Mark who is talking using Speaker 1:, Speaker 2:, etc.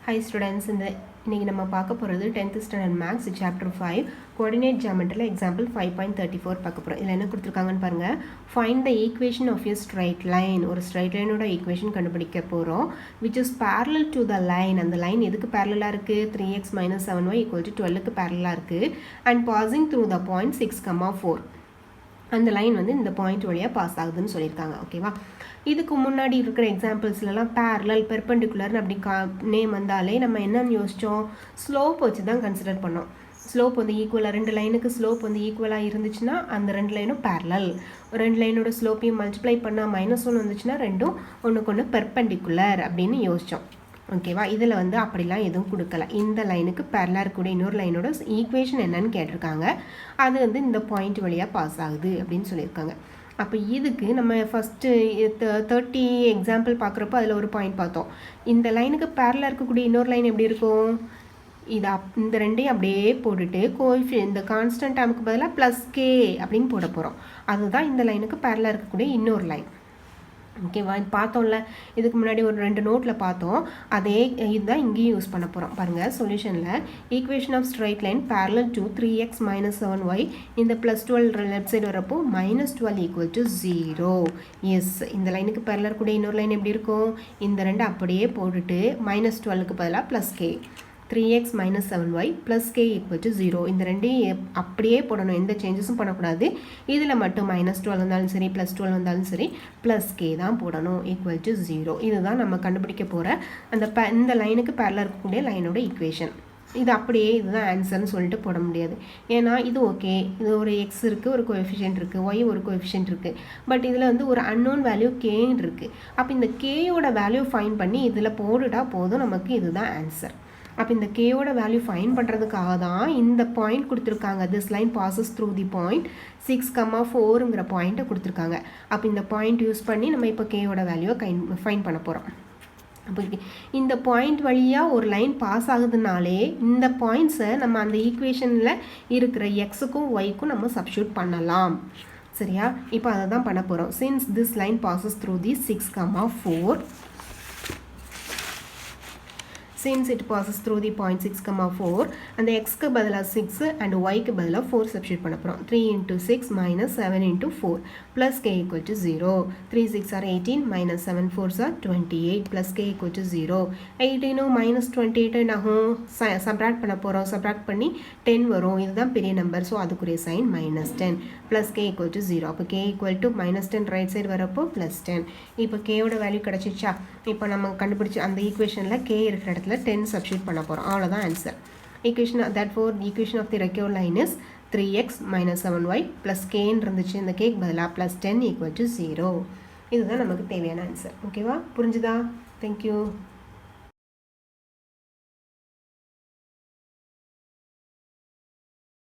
Speaker 1: Hi students, இன்னைக்கு நம்ம பார்க்க போகிறது 10th standard maths chapter 5 coordinate geometry example 5.34 பார்க்க போகிறோம். இதில் என்ன கொடுத்துருக்காங்கன்னு பாருங்கள். Find the equation of a straight line. ஒரு straight line ஓட equation கண்டுபிடிக்க போகிறோம். Which is parallel to the line. அந்த line எதுக்கு parallel இருக்குது? 3x minus 7y equal to 12க்கு parallel இருக்குது. And passing through the point 6, 4. அந்த லைன் வந்து இந்த பாயிண்ட் வழியாக பாஸ் ஆகுதுன்னு சொல்லியிருக்காங்க. ஓகேவா? இதுக்கு முன்னாடி இருக்கிற எக்ஸாம்பிள்ஸ்லாம் பேரலல் பெர்பெண்டிகுலர்னு அப்படி நேம் வந்தாலே நம்ம என்னன்னு யோசித்தோம், ஸ்லோப் வச்சு தான் கன்சிடர் பண்ணோம். ஸ்லோப் வந்து ஈக்குவலாக ரெண்டு லைனுக்கு ஸ்லோப் வந்து ஈக்குவலாக இருந்துச்சுன்னா அந்த ரெண்டு லைனும் பேரலல். ரெண்டு லைனோட ஸ்லோப்பையும் மல்டிப்ளை பண்ணால் -1 வந்துச்சுன்னா ரெண்டும் ஒன்றுக்கு ஒன்று பெர்பெண்டிகுலர் அப்படின்னு யோசித்தோம். ஓகேவா? இதில் வந்து அப்படிலாம் எதுவும் கொடுக்கல. இந்த லைனுக்கு பேரலாக இருக்கக்கூடிய இன்னொரு லைனோட ஈக்குவேஷன் என்னன்னு கேட்டிருக்காங்க. அது வந்து இந்த பாயிண்ட் வழியாக பாஸ் ஆகுது அப்படின்னு சொல்லியிருக்காங்க. அப்போ இதுக்கு நம்ம ஃபஸ்ட்டு 30 எக்ஸாம்பிள் பார்க்குறப்போ அதில் ஒரு பாயிண்ட் பார்த்தோம். இந்த லைனுக்கு பேரலாக இருக்கக்கூடிய இன்னொரு லைன் எப்படி இருக்கும்? இது இந்த ரெண்டையும் அப்படியே போட்டுட்டு இந்த கான்ஸ்டன்ட் டேர்முக்கு பதிலாக +k அப்படின்னு போட போகிறோம். அதுதான் இந்த லைனுக்கு பேரலாக இருக்கக்கூடிய இன்னொரு லைன். ஓகேவா? இது பார்த்தோம்ல, இதுக்கு முன்னாடி ஒரு 2 நோட்டில் பார்த்தோம். அதே இதுதான் இங்கேயும் யூஸ் பண்ண போகிறோம். பாருங்கள், சொல்யூஷனில் equation of straight line parallel to 3x minus 7y இந்த +12 லெஃப்ட் சைடு வரப்போ -12 equal to 0. எஸ், இந்த லைனுக்கு பேரலர் கூட இன்னொரு லைன் எப்படி இருக்கும்? இந்த ரெண்டு அப்படியே போட்டுட்டு -12க்கு பதிலாக +k 3x minus 7y plus k equal to 0. இந்த ரெண்டையும் அப்படியே போடணும், எந்த சேஞ்சஸும் பண்ணக்கூடாது. இதில் மட்டும் -12 வந்தாலும் சரி +12 வந்தாலும் சரி +k தான் போடணும், ஈக்குவல் டு 0. இதுதான் நம்ம கண்டுபிடிக்க போகிற இந்த லைனுக்கு பேரலாக இருக்கக்கூடிய லைனோட ஈக்குவேஷன். இது அப்படியே இதுதான் ஆன்சர்னு சொல்லிட்டு போட முடியாது. ஏன்னா இது ஓகே, இது ஒரு எக்ஸ் இருக்குது, ஒரு கோஎஃபிஷியன்ட் இருக்குது, ஒய் ஒரு கோஎஃபிஷியன்ட் இருக்குது. பட் இதில் வந்து ஒரு அன்னோன் வேல்யூ கேன்னு இருக்குது. அப்போ இந்த கேயோட வேல்யூ ஃபைன் பண்ணி இதில் போட்டுட்டா போதும், நமக்கு இதுதான் ஆன்சர். அப்போ இந்த கேயோட வேல்யூ ஃபைன் பண்ணுறதுக்காக தான் இந்த பாயிண்ட் கொடுத்துருக்காங்க. This line bosses through the point 6, 4ங்கிற பாயிண்ட்டை கொடுத்துருக்காங்க. அப்போ இந்த பாயிண்ட் யூஸ் பண்ணி நம்ம இப்போ கேயோட வேல்யூவை ஃபைன் பண்ண போகிறோம். அப்போ இந்த பாயிண்ட் வழியாக ஒரு லைன் பாஸ் ஆகுதுனாலே இந்த பாயிண்ட்ஸை நம்ம அந்த ஈக்குவேஷனில் இருக்கிற எக்ஸுக்கும் ஒய்க்கும் நம்ம சப்ஸ்டியூட் பண்ணலாம். சரியா? இப்போ அதை தான் பண்ண போகிறோம். Since this line bosses through the 6, 4. Since it passes through the point 6, 4 and the x க்கு பதிலாக 6 and y க்கு பதிலாக 4 substitute பண்ண போகிறோம். 3 into 6 minus 7 into 4 plus k equal to 0. 3 6 are 18 minus 7 4s are 28 plus k equal to 0. 18 minus 28 ஆகும், subtract பண்ண போகிறோம். Subtract பண்ணி 10 வரும். இதுதான் பெரிய நம்பர், ஸோ அதுக்குரிய sign -10 plus k equal to 0. அப்போ k equal to -10 right side வரப்போ +10. இப்போ கேயோட வேல்யூ கிடச்சிச்சா? இப்போ நம்ம கண்டுபிடிச்சி அந்த ஈக்குவேஷனில் k இருக்கிற இடத்துல 10 சப்ஸ்டியூட் பண்ண போகிறோம். அவ்வளோதான் answer. Equation of the require line is 3x minus 7y plus kன்னு இருந்துச்சு. இந்த கேக்கு பதிலாக +10 equal to 0. இதுதான் நமக்கு தேவையான ஆன்சர். ஓகேவா? புரிஞ்சுதா? தேங்க்யூ.